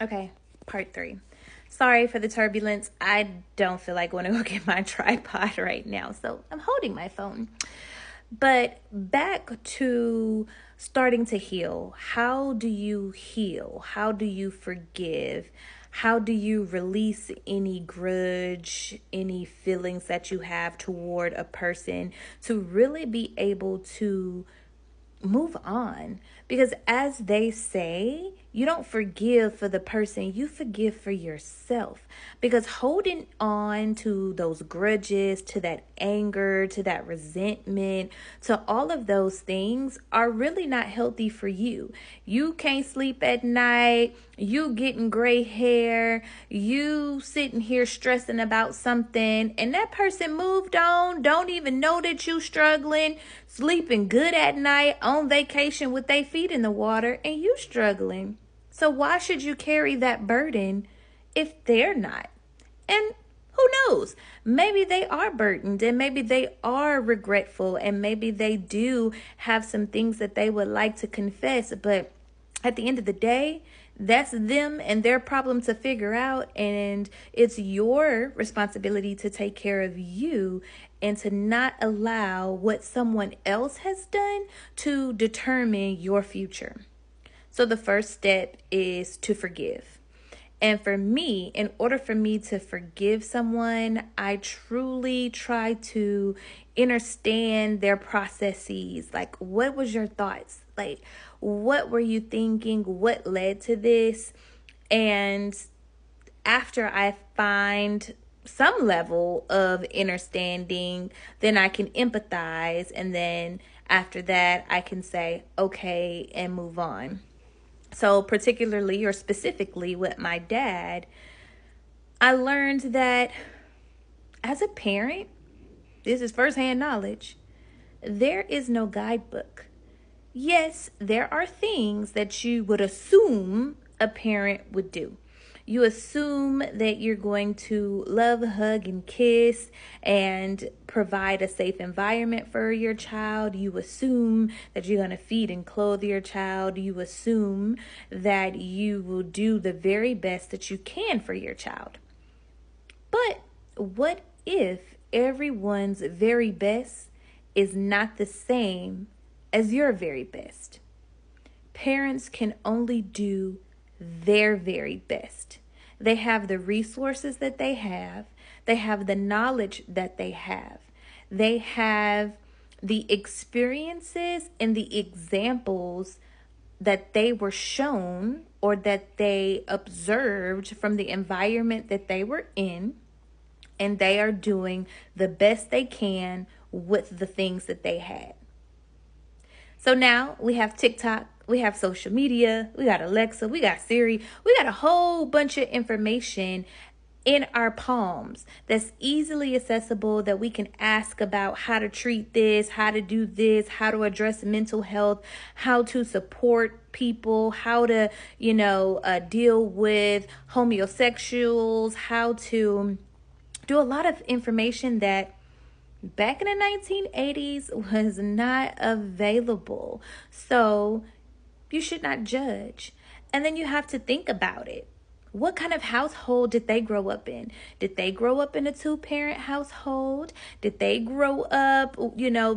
Okay, part 3. Sorry for the turbulence. I don't feel like going to go get my tripod right now, so I'm holding my phone. But back to starting to heal. How do you heal? How do you forgive? How do you release any grudge, any feelings that you have toward a person to really be able to move on? Because as they say, you don't forgive for the person, you forgive for yourself. Because holding on to those grudges, to that anger, to that resentment, to all of those things are really not healthy for you. You can't sleep at night, you getting gray hair, you sitting here stressing about something, and that person moved on, don't even know that you struggling, sleeping good at night, on vacation with their feet in the water, and you struggling. So why should you carry that burden if they're not? And who knows? Maybe they are burdened and maybe they are regretful and maybe they do have some things that they would like to confess. But at the end of the day, that's them and their problem to figure out. And it's your responsibility to take care of you and to not allow what someone else has done to determine your future. So the first step is to forgive. And for me, in order for me to forgive someone, I truly try to understand their processes. Like, what was your thoughts? Like, what were you thinking? What led to this? And after I find some level of understanding, then I can empathize. And then after that, I can say, okay, and move on. So particularly or specifically with my dad, I learned that as a parent, this is firsthand knowledge, there is no guidebook. Yes, there are things that you would assume a parent would do. You assume that you're going to love, hug, and kiss and provide a safe environment for your child. You assume that you're going to feed and clothe your child. You assume that you will do the very best that you can for your child. But what if everyone's very best is not the same as your very best? Parents can only do their very best. They have the resources that they have the knowledge that they have the experiences and the examples that they were shown or that they observed from the environment that they were in, and they are doing the best they can with the things that they had. So now we have TikTok, we have social media, we got Alexa, we got Siri, we got a whole bunch of information in our palms that's easily accessible, that we can ask about how to treat this, how to do this, how to address mental health, how to support people, how to, deal with homosexuals, how to do a lot of information that back in the 1980s was not available. So you should not judge. And then you have to think about it. What kind of household did they grow up in? Did they grow up in a 2-parent household? Did they grow up,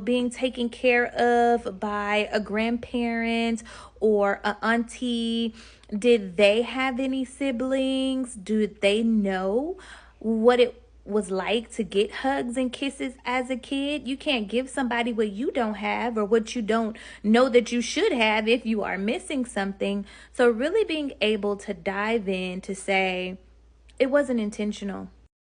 being taken care of by a grandparent or an auntie? Did they have any siblings? Do they know what it was like to get hugs and kisses as a kid? You can't give somebody what you don't have or what you don't know that you should have if you are missing something. So really being able to dive in to say, it wasn't intentional.